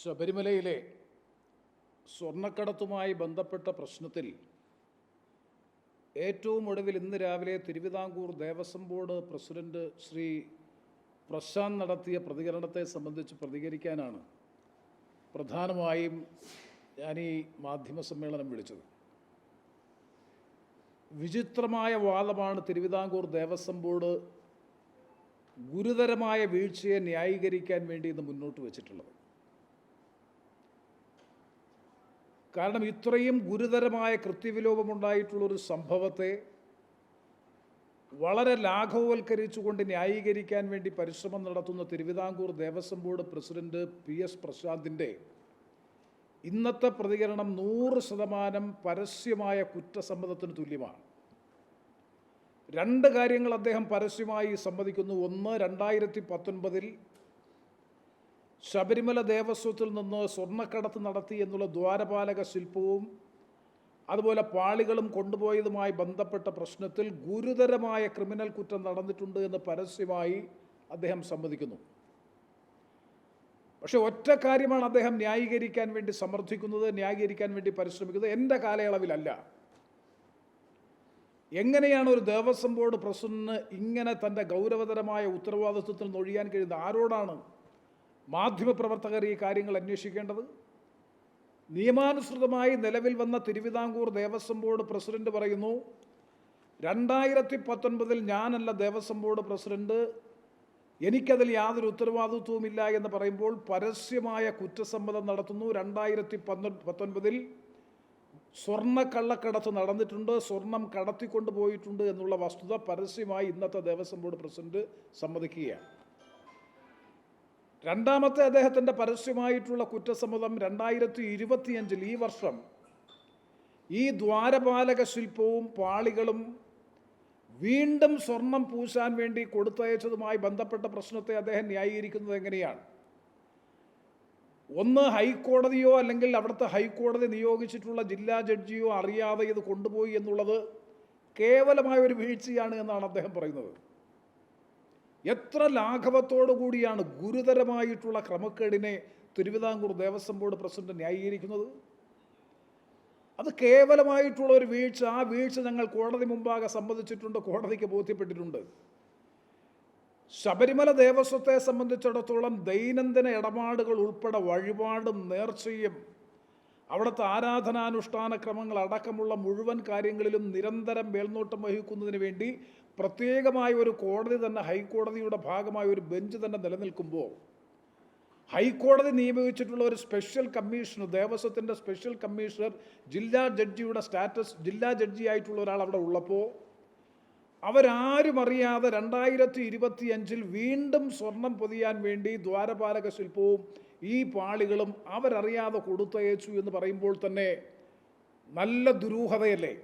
ശബരിമലയിലെ സ്വർണ്ണക്കടത്തുമായി ബന്ധപ്പെട്ട പ്രശ്നത്തിൽ ഏറ്റവും ഒടുവിൽ ഇന്ന് രാവിലെ തിരുവിതാംകൂർ ദേവസ്വം ബോർഡ് പ്രസിഡന്റ് ശ്രീ പ്രശാന്ത് നടത്തിയ പ്രതികരണത്തെ സംബന്ധിച്ച് പ്രതികരിക്കാനാണ് പ്രധാനമായും ഞാൻ ഈ മാധ്യമ സമ്മേളനം വിളിച്ചത്. വിചിത്രമായ വാദമാണ് തിരുവിതാംകൂർ ദേവസ്വം ബോർഡ് ഗുരുതരമായ വീഴ്ചയെ ന്യായീകരിക്കാൻ വേണ്ടി ഇന്ന് മുന്നോട്ട് വച്ചിട്ടുള്ളത്. കാരണം ഇത്രയും ഗുരുതരമായ കൃത്യവിലോപമുണ്ടായിട്ടുള്ളൊരു സംഭവത്തെ വളരെ ലാഘവവൽക്കരിച്ചുകൊണ്ട് ന്യായീകരിക്കാൻ വേണ്ടി പരിശ്രമം നടത്തുന്ന Thiruvithamkoor Devaswom board president PS പ്രശാന്തിൻ്റെ ഇന്നത്തെ പ്രതികരണം 100% പരസ്യമായ കുറ്റസമ്മതത്തിന് തുല്യമാണ്. രണ്ട് കാര്യങ്ങൾ അദ്ദേഹം പരസ്യമായി സമ്മതിക്കുന്നു. ഒന്ന്, 2019 ശബരിമല ദേവസ്വത്തിൽ നിന്ന് സ്വർണ്ണക്കടത്ത് നടത്തി എന്നുള്ള ദ്വാരപാലക ശില്പവും അതുപോലെ പാളികളും കൊണ്ടുപോയതുമായി ബന്ധപ്പെട്ട പ്രശ്നത്തിൽ ഗുരുതരമായ ക്രിമിനൽ കുറ്റം നടന്നിട്ടുണ്ട് എന്ന് പരസ്യമായി അദ്ദേഹം സമ്മതിക്കുന്നു. പക്ഷെ ഒറ്റ കാര്യമാണ് അദ്ദേഹം ന്യായീകരിക്കാൻ വേണ്ടി സമർത്ഥിക്കുന്നത്, ന്യായീകരിക്കാൻ വേണ്ടി പരിശ്രമിക്കുന്നത്. എൻ്റെ കാലയളവിലല്ല. എങ്ങനെയാണ് ഒരു ദേവസ്വം ബോർഡ് പ്രസിഡന്റിന് ഇങ്ങനെ തൻ്റെ ഗൗരവതരമായ ഉത്തരവാദിത്വത്തിൽ നൊഴിയാൻ കഴിയുന്നത്? ആരോടാണ് മാധ്യമപ്രവർത്തകർ ഈ കാര്യങ്ങൾ അന്വേഷിക്കേണ്ടത്? നിയമാനുസൃതമായി നിലവിൽ വന്ന തിരുവിതാംകൂർ ദേവസ്വം ബോർഡ് പ്രസിഡന്റ് പറയുന്നു, 2019 ഞാനല്ല ദേവസ്വം ബോർഡ് പ്രസിഡന്റ്, എനിക്കതിൽ യാതൊരു ഉത്തരവാദിത്വവുമില്ല എന്ന് പറയുമ്പോൾ പരസ്യമായ കുറ്റസമ്മതം നടത്തുന്നു. 2019 സ്വർണ്ണക്കള്ളക്കടത്ത് നടന്നിട്ടുണ്ട്, സ്വർണം കടത്തിക്കൊണ്ടുപോയിട്ടുണ്ട് എന്നുള്ള വസ്തുത പരസ്യമായി ഇന്നത്തെ ദേവസ്വം ബോർഡ് പ്രസിഡന്റ് സമ്മതിക്കുകയാണ്. രണ്ടാമത്തെ അദ്ദേഹത്തിൻ്റെ പരസ്യമായിട്ടുള്ള കുറ്റസമ്മതം 2025 ഈ വർഷം ഈ ദ്വാരപാലക ശില്പവും പാളികളും വീണ്ടും സ്വർണം പൂശാൻ വേണ്ടി കൊടുത്തയച്ചതുമായി ബന്ധപ്പെട്ട പ്രശ്നത്തെ അദ്ദേഹം ന്യായീകരിക്കുന്നത് എങ്ങനെയാണ്? ഒന്ന്, ഹൈക്കോടതിയോ അല്ലെങ്കിൽ അവിടുത്തെ ഹൈക്കോടതി നിയോഗിച്ചിട്ടുള്ള ജില്ലാ ജഡ്ജിയോ അറിയാതെ ഇത് കൊണ്ടുപോയി എന്നുള്ളത് കേവലമായ ഒരു വീഴ്ചയാണ് എന്നാണ് അദ്ദേഹം പറയുന്നത്. എത്ര ലാഘവത്തോടു കൂടിയാണ് ഗുരുതരമായിട്ടുള്ള ക്രമക്കേടിനെ തിരുവിതാംകൂർ ദേവസ്വം ബോർഡ് പ്രസിഡന്റ് ന്യായീകരിക്കുന്നത്? അത് കേവലമായിട്ടുള്ള ഒരു വീഴ്ച. ആ വീഴ്ച ഞങ്ങൾ കോടതി മുമ്പാകെ സമ്മതിച്ചിട്ടുണ്ട്, കോടതിക്ക് ബോധ്യപ്പെട്ടിട്ടുണ്ട്. ശബരിമല ദേവസ്വത്തെ സംബന്ധിച്ചിടത്തോളം ദൈനംദിന ഇടപാടുകൾ ഉൾപ്പെടെ വഴിപാടും നേർച്ചയും അവിടുത്തെ ആരാധനാനുഷ്ഠാന ക്രമങ്ങൾ അടക്കമുള്ള മുഴുവൻ കാര്യങ്ങളിലും നിരന്തരം മേൽനോട്ടം വഹിക്കുന്നതിന് വേണ്ടി പ്രത്യേകമായ ഒരു കോടതി തന്നെ, ഹൈക്കോടതിയുടെ ഭാഗമായ ഒരു ബെഞ്ച് തന്നെ നിലനിൽക്കുമ്പോൾ ഹൈക്കോടതി നിയമിച്ചിട്ടുള്ള ഒരു സ്പെഷ്യൽ കമ്മീഷണർ, ദേവസ്വത്തിൻ്റെ സ്പെഷ്യൽ കമ്മീഷണർ, ജില്ലാ ജഡ്ജിയുടെ സ്റ്റാറ്റസ് ജില്ലാ ജഡ്ജി ആയിട്ടുള്ള ഒരാൾ അവിടെ ഉള്ളപ്പോൾ അവരാരും അറിയാതെ 2025 വീണ്ടും സ്വർണം പൊതിയാൻ വേണ്ടി ദ്വാരപാലക ശില്പവും ഈ പാളികളും അവരറിയാതെ കൊടുത്തയച്ചു എന്ന് പറയുമ്പോൾ തന്നെ നല്ല ദുരൂഹതയല്ലേ?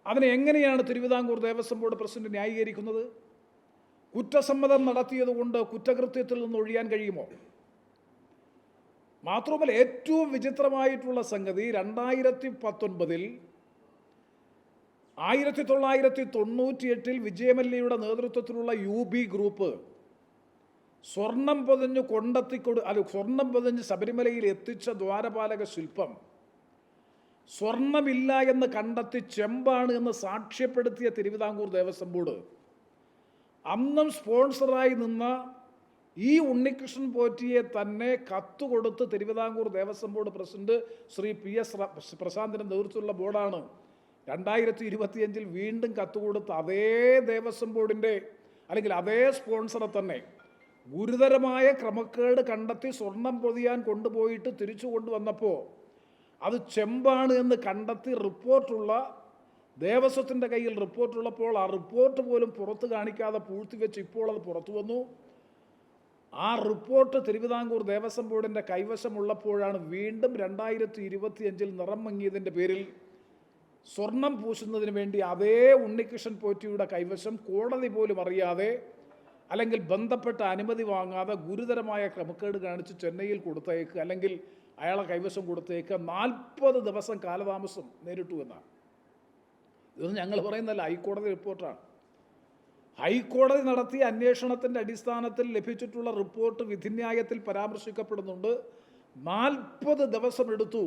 അതിനെ എങ്ങനെയാണ് തിരുവിതാംകൂർ ദേവസ്വം ബോർഡ് പ്രസിഡന്റ് ന്യായീകരിക്കുന്നത്? കുറ്റസമ്മതം നടത്തിയതുകൊണ്ട് കുറ്റകൃത്യത്തിൽ നിന്ന് ഒഴിയാൻ കഴിയുമോ? മാത്രമല്ല, ഏറ്റവും വിചിത്രമായിട്ടുള്ള സംഗതി 2019 1998 വിജയമല്യയുടെ നേതൃത്വത്തിലുള്ള UB ഗ്രൂപ്പ് സ്വർണം പൊതിഞ്ഞ് സ്വർണം പൊതിഞ്ഞ് ശബരിമലയിൽ എത്തിച്ച ദ്വാരപാലക ശില്പം സ്വർണമില്ല എന്ന് കണ്ടെത്തി ചെമ്പാണ് എന്ന് സാക്ഷ്യപ്പെടുത്തിയ തിരുവിതാംകൂർ ദേവസ്വം ബോർഡ് അന്നും സ്പോൺസറായി നിന്ന ഈ ഉണ്ണികൃഷ്ണൻ പോറ്റിയെ തന്നെ കത്തുകൊടുത്ത് Thiruvithamkoor Devaswom board president Shri PS പ്രശാന്തിൻ്റെ നേതൃത്വത്തിലുള്ള ബോർഡാണ് 2025 വീണ്ടും കത്തുകൊടുത്ത് അതേ ദേവസ്വം ബോർഡിൻ്റെ അല്ലെങ്കിൽ അതേ സ്പോൺസറെ തന്നെ ഗുരുതരമായ ക്രമക്കേട് കണ്ടെത്തി സ്വർണം പൊതിയാൻ കൊണ്ടുപോയിട്ട് തിരിച്ചു കൊണ്ടുവന്നപ്പോൾ അത് ചെമ്പാണ് എന്ന് കണ്ടെത്തി റിപ്പോർട്ടുള്ള ദേവസ്വത്തിൻ്റെ കയ്യിൽ റിപ്പോർട്ടുള്ളപ്പോൾ ആ റിപ്പോർട്ട് പോലും പുറത്ത് കാണിക്കാതെ പൂഴ്ത്തിവെച്ച് ഇപ്പോൾ അത് പുറത്തു വന്നു. ആ റിപ്പോർട്ട് തിരുവിതാംകൂർ ദേവസ്വം ബോർഡിൻ്റെ കൈവശമുള്ളപ്പോഴാണ് വീണ്ടും 2025 നിറം മങ്ങിയതിൻ്റെ പേരിൽ സ്വർണം പൂശുന്നതിന് വേണ്ടി അതേ ഉണ്ണികൃഷ്ണൻ പോറ്റിയുടെ കൈവശം കോടതി പോലും അറിയാതെ അല്ലെങ്കിൽ ബന്ധപ്പെട്ട അനുമതി വാങ്ങാതെ ഗുരുതരമായ ക്രമക്കേട് കാണിച്ച് ചെന്നൈയിൽ കൊടുത്തേക്ക് അല്ലെങ്കിൽ അയാളെ കൈവശം കൊടുത്തേക്ക് 40 ദിവസം കാലതാമസം നേരിട്ടു എന്നാണ്. ഇതൊന്നും ഞങ്ങൾ പറയുന്നതല്ല, ഹൈക്കോടതി റിപ്പോർട്ടാണ്. ഹൈക്കോടതി നടത്തിയ അന്വേഷണത്തിൻ്റെ അടിസ്ഥാനത്തിൽ ലഭിച്ചിട്ടുള്ള റിപ്പോർട്ട് വിധിന്യായത്തിൽ പരാമർശിക്കപ്പെടുന്നുണ്ട്. 40 ദിവസം എടുത്തു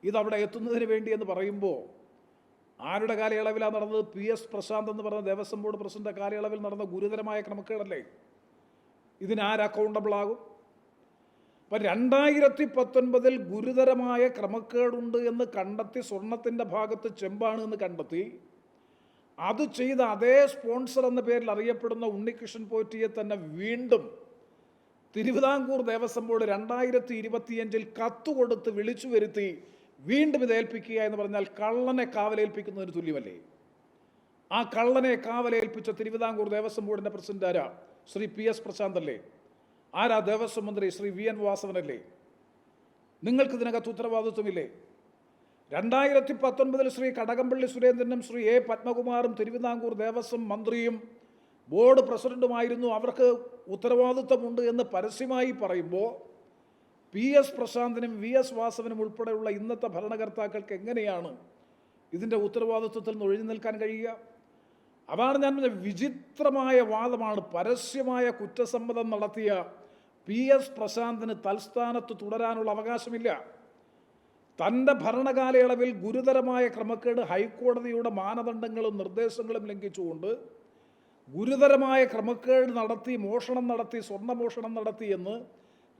ഇതവിടെ എത്തുന്നതിന് വേണ്ടി എന്ന് പറയുമ്പോൾ ആരുടെ കാലയളവിലാണ് നടന്നത്? PS പ്രശാന്ത് എന്ന് പറഞ്ഞ ദേവസ്വം ബോർഡ് പ്രസിഡന്റ് കാലയളവിൽ നടന്ന ഗുരുതരമായ ക്രമക്കേടല്ലേ? ഇതിനാര് അക്കൗണ്ടബിൾ ആകും? അപ്പം 2019 ഗുരുതരമായ ക്രമക്കേടുണ്ട് എന്ന് കണ്ടെത്തി, സ്വർണത്തിൻ്റെ ഭാഗത്ത് ചെമ്പാണ് എന്ന് കണ്ടെത്തി, അത് ചെയ്ത അതേ സ്പോൺസർ എന്ന പേരിൽ അറിയപ്പെടുന്ന ഉണ്ണികൃഷ്ണൻ പോറ്റിയെ തന്നെ വീണ്ടും തിരുവിതാംകൂർ ദേവസ്വം ബോർഡ് 2025 കത്തുകൊടുത്ത് വിളിച്ചു വരുത്തി വീണ്ടും ഇത് ഏൽപ്പിക്കുക എന്ന് പറഞ്ഞാൽ കള്ളനെ കാവലേൽപ്പിക്കുന്നതിന് തുല്യമല്ലേ? ആ കള്ളനെ കാവലേൽപ്പിച്ച തിരുവിതാംകൂർ ദേവസ്വം ബോർഡിൻ്റെ പ്രസിഡന്റ് ആരാ? ശ്രീ PS പ്രശാന്ത് അല്ലേ? ആരാ ദേവസ്വം മന്ത്രി? ശ്രീ VN വാസവനല്ലേ? നിങ്ങൾക്കിതിനകത്ത് ഉത്തരവാദിത്വമില്ലേ? 2019 ശ്രീ കടകംപള്ളി സുരേന്ദ്രനും ശ്രീ A പത്മകുമാറും തിരുവിതാംകൂർ ദേവസ്വം മന്ത്രിയും ബോർഡ് പ്രസിഡന്റുമായിരുന്നു, അവർക്ക് ഉത്തരവാദിത്വമുണ്ട് എന്ന് പരസ്യമായി പറയുമ്പോൾ PS പ്രശാന്തിനും VS വാസവനും ഉൾപ്പെടെയുള്ള ഇന്നത്തെ ഭരണകർത്താക്കൾക്ക് എങ്ങനെയാണ് ഇതിൻ്റെ ഉത്തരവാദിത്വത്തിൽ നിന്ന് ഒഴിഞ്ഞു നിൽക്കാൻ കഴിയുക? അതാണ് ഞാൻ പറഞ്ഞ വിചിത്രമായ വാദമാണ്. പരസ്യമായ കുറ്റസമ്മതം നടത്തിയ PS പ്രശാന്തിന് തൽസ്ഥാനത്ത് തുടരാനുള്ള അവകാശമില്ല. തൻ്റെ ഭരണകാലയളവിൽ ഗുരുതരമായ ക്രമക്കേട് ഹൈക്കോടതിയുടെ മാനദണ്ഡങ്ങളും നിർദ്ദേശങ്ങളും ലംഘിച്ചുകൊണ്ട് ഗുരുതരമായ ക്രമക്കേട് നടത്തി, മോഷണം നടത്തി, സ്വർണ്ണമോഷണം നടത്തി എന്ന്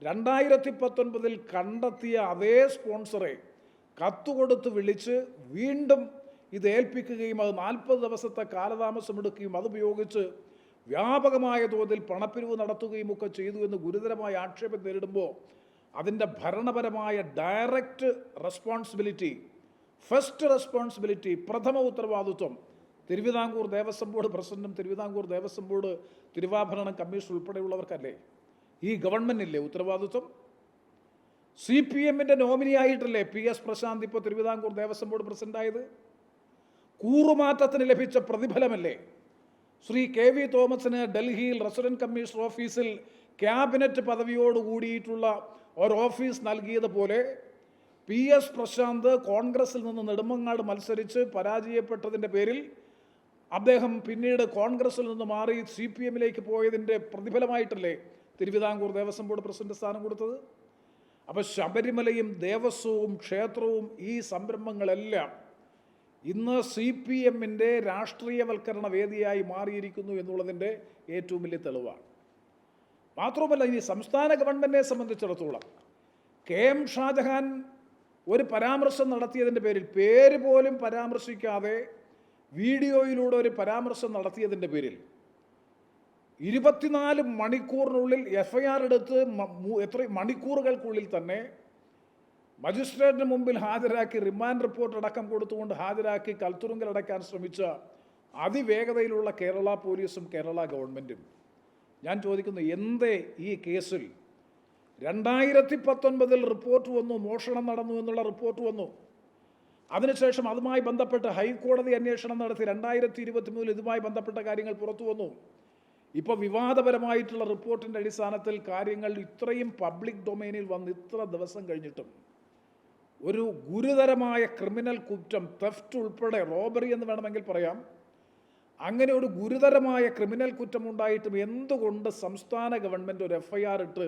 2019 കണ്ടെത്തിയ അതേ സ്പോൺസറെ കത്തുകൊടുത്ത് വിളിച്ച് വീണ്ടും ഇത് ഏൽപ്പിക്കുകയും അത് 40 ദിവസത്തെ കാലതാമസമെടുക്കുകയും അതുപയോഗിച്ച് വ്യാപകമായ തോതിൽ പണപ്പിരിവ് നടത്തുകയും ഒക്കെ ചെയ്തു എന്ന് ഗുരുതരമായ ആക്ഷേപം നേരിടുമ്പോൾ അതിൻ്റെ ഭരണപരമായ ഡയറക്റ്റ് റെസ്പോൺസിബിലിറ്റി, ഫസ്റ്റ് റെസ്പോൺസിബിലിറ്റി, പ്രഥമ ഉത്തരവാദിത്വം തിരുവിതാംകൂർ ദേവസ്വം ബോർഡ് പ്രസിഡന്റും തിരുവിതാംകൂർ ദേവസ്വം ബോർഡ് തിരുവാഭരണം കമ്മീഷൻ ഉൾപ്പെടെയുള്ളവർക്കല്ലേ? ഈ ഗവൺമെൻറ്റില്ലേ ഉത്തരവാദിത്വം? CPMൻ്റെ നോമിനിയായിട്ടല്ലേ PS പ്രശാന്ത് ഇപ്പോൾ തിരുവിതാംകൂർ ദേവസ്വം ബോർഡ് പ്രസിഡന്റായത്? കൂറുമാറ്റത്തിന് ലഭിച്ച പ്രതിഫലമല്ലേ ശ്രീ KV തോമസിന് ഡൽഹിയിൽ റെസിഡന്റ് കമ്മീഷണർ ഓഫീസിൽ ക്യാബിനറ്റ് പദവിയോട് കൂടിയിട്ടുള്ള ഒരു ഓഫീസ് നൽകിയതുപോലെ PS പ്രശാന്ത് കോൺഗ്രസിൽ നിന്ന് നെടുമങ്ങാട് മത്സരിച്ച് പരാജയപ്പെട്ടതിൻ്റെ പേരിൽ അദ്ദേഹം പിന്നീട് കോൺഗ്രസിൽ നിന്ന് മാറി CPMലേക്ക് പോയതിൻ്റെ പ്രതിഫലമായിട്ടല്ലേ തിരുവിതാംകൂർ ദേവസ്വം ബോർഡ് പ്രസിഡന്റ് സ്ഥാനം കൊടുത്തത്? അപ്പോൾ ശബരിമലയും ദേവസ്വവും ക്ഷേത്രവും ഈ സംരംഭങ്ങളെല്ലാം ഇന്ന് CPMൻ്റെ രാഷ്ട്രീയവൽക്കരണ വേദിയായി മാറിയിരിക്കുന്നു എന്നുള്ളതിൻ്റെ ഏറ്റവും വലിയ തെളിവാണ്. മാത്രവുമല്ല, ഇനി സംസ്ഥാന ഗവൺമെൻറ്റിനെ സംബന്ധിച്ചിടത്തോളം KM ഷാജഹാൻ ഒരു പരാമർശം നടത്തിയതിൻ്റെ പേരിൽ, പേര് പോലും പരാമർശിക്കാതെ വീഡിയോയിലൂടെ ഒരു പരാമർശം നടത്തിയതിൻ്റെ പേരിൽ 24 മണിക്കൂറിനുള്ളിൽ FIR എടുത്ത് എത്ര മണിക്കൂറുകൾക്കുള്ളിൽ തന്നെ മജിസ്ട്രേറ്റിന് മുമ്പിൽ ഹാജരാക്കി, റിമാൻഡ് റിപ്പോർട്ട് അടക്കം കൊടുത്തുകൊണ്ട് ഹാജരാക്കി കൽത്തുറുങ്കലടയ്ക്കാൻ ശ്രമിച്ച അതിവേഗതയിലുള്ള കേരള പോലീസും കേരള ഗവൺമെൻറ്റും. ഞാൻ ചോദിക്കുന്നു, എന്തേ ഈ കേസിൽ 2019 റിപ്പോർട്ട് വന്നു, മോഷണം നടന്നു എന്നുള്ള റിപ്പോർട്ട് വന്നു. അതിനുശേഷം അതുമായി ബന്ധപ്പെട്ട് ഹൈക്കോടതി അന്വേഷണം നടത്തി 2023 ഇതുമായി ബന്ധപ്പെട്ട കാര്യങ്ങൾ പുറത്തു വന്നു. ഇപ്പോൾ വിവാദപരമായിട്ടുള്ള റിപ്പോർട്ടിൻ്റെ അടിസ്ഥാനത്തിൽ കാര്യങ്ങൾ ഇത്രയും പബ്ലിക് ഡൊമൈനിൽ വന്ന് ഇത്ര ദിവസം കഴിഞ്ഞിട്ടും ഒരു ഗുരുതരമായ ക്രിമിനൽ കുറ്റം, തെഫ്റ്റ് ഉൾപ്പെടെ, റോബറി എന്ന് വേണമെങ്കിൽ പറയാം, അങ്ങനെ ഒരു ഗുരുതരമായ ക്രിമിനൽ കുറ്റമുണ്ടായിട്ടും എന്തുകൊണ്ട് സംസ്ഥാന ഗവൺമെൻറ് ഒരു FIR ഇട്ട്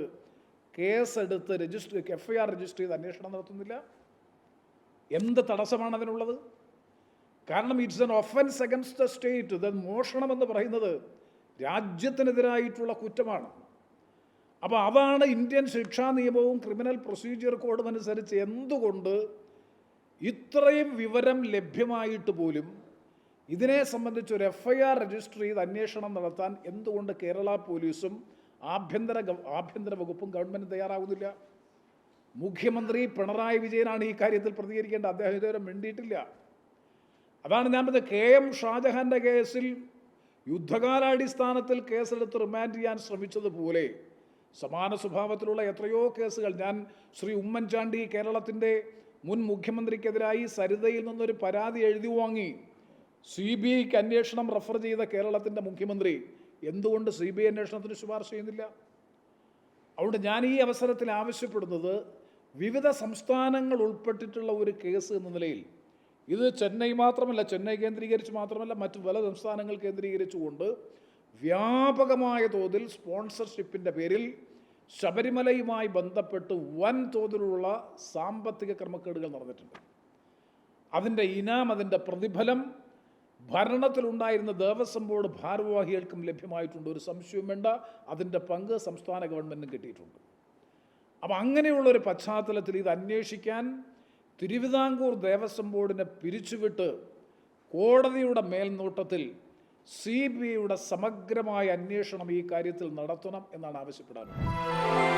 കേസെടുത്ത് FIR രജിസ്റ്റർ ചെയ്ത് അന്വേഷണം നടത്തുന്നില്ല? എന്ത് തടസ്സമാണ് അതിനുള്ളത്? കാരണം it's an offence against the state. ഇത് മോഷണം എന്ന് പറയുന്നത് രാജ്യത്തിനെതിരായിട്ടുള്ള കുറ്റമാണ്. അപ്പോൾ അതാണ് ഇന്ത്യൻ ശിക്ഷാ നിയമവും ക്രിമിനൽ പ്രൊസീജിയർ കോഡും അനുസരിച്ച് എന്തുകൊണ്ട് ഇത്രയും വിവരം ലഭ്യമായിട്ട് പോലും ഇതിനെ സംബന്ധിച്ച് ഒരു FIR രജിസ്റ്റർ ചെയ്ത് അന്വേഷണം നടത്താൻ എന്തുകൊണ്ട് കേരള പോലീസും ആഭ്യന്തര വകുപ്പും ഗവൺമെൻറ് തയ്യാറാകുന്നില്ല? മുഖ്യമന്ത്രി പിണറായി വിജയനാണ് ഈ കാര്യത്തിൽ പ്രതികരിക്കേണ്ടത്. അദ്ദേഹം ഇതുവരെ മിണ്ടിയിട്ടില്ല. അതാണ് ഞാൻ പറഞ്ഞത്, KM ഷാജഹാൻ്റെ കേസിൽ യുദ്ധകാലാടിസ്ഥാനത്തിൽ കേസെടുത്ത് റിമാൻഡ് ചെയ്യാൻ ശ്രമിച്ചതുപോലെ സമാന സ്വഭാവത്തിലുള്ള എത്രയോ കേസുകൾ, ഞാൻ ശ്രീ ഉമ്മൻചാണ്ടി കേരളത്തിൻ്റെ മുൻ മുഖ്യമന്ത്രിക്കെതിരായി സരിതയിൽ നിന്നൊരു പരാതി എഴുതി വാങ്ങി CBIക്ക് അന്വേഷണം റെഫർ ചെയ്ത കേരളത്തിൻ്റെ മുഖ്യമന്ത്രി എന്തുകൊണ്ട് CBI അന്വേഷണത്തിന് ശുപാർശ ചെയ്യുന്നില്ല? അതുകൊണ്ട് ഞാൻ ഈ അവസരത്തിൽ ആവശ്യപ്പെടുന്നത്, വിവിധ സംസ്ഥാനങ്ങൾ ഉൾപ്പെട്ടിട്ടുള്ള ഒരു കേസ് എന്ന നിലയിൽ ഇത് ചെന്നൈ മാത്രമല്ല, ചെന്നൈ കേന്ദ്രീകരിച്ച് മാത്രമല്ല, മറ്റ് പല സംസ്ഥാനങ്ങൾ കേന്ദ്രീകരിച്ചുകൊണ്ട് വ്യാപകമായ തോതിൽ സ്പോൺസർഷിപ്പിൻ്റെ പേരിൽ ശബരിമലയുമായി ബന്ധപ്പെട്ട് വൻ തോതിലുള്ള സാമ്പത്തിക ക്രമക്കേടുകൾ നടന്നിട്ടുണ്ട്. അതിൻ്റെ ഇനാം, അതിൻ്റെ പ്രതിഫലം ഭരണത്തിലുണ്ടായിരുന്ന ദേവസ്വം ബോർഡ് ഭാരവാഹികൾക്കും ലഭ്യമായിട്ടുണ്ട്. ഒരു സംശയവും വേണ്ട, അതിൻ്റെ പങ്ക് സംസ്ഥാന ഗവൺമെൻറ്റിനും കിട്ടിയിട്ടുണ്ട്. അപ്പം അങ്ങനെയുള്ളൊരു പശ്ചാത്തലത്തിൽ ഇത് അന്വേഷിക്കാൻ തിരുവിതാംകൂർ ദേവസ്വം ബോർഡിനെ പിരിച്ചുവിട്ട് കോടതിയുടെ മേൽനോട്ടത്തിൽ CBIയുടെ സമഗ്രമായ അന്വേഷണം ഈ കാര്യത്തിൽ നടത്തണം എന്നാണ് ആവശ്യപ്പെടാനുള്ളത്.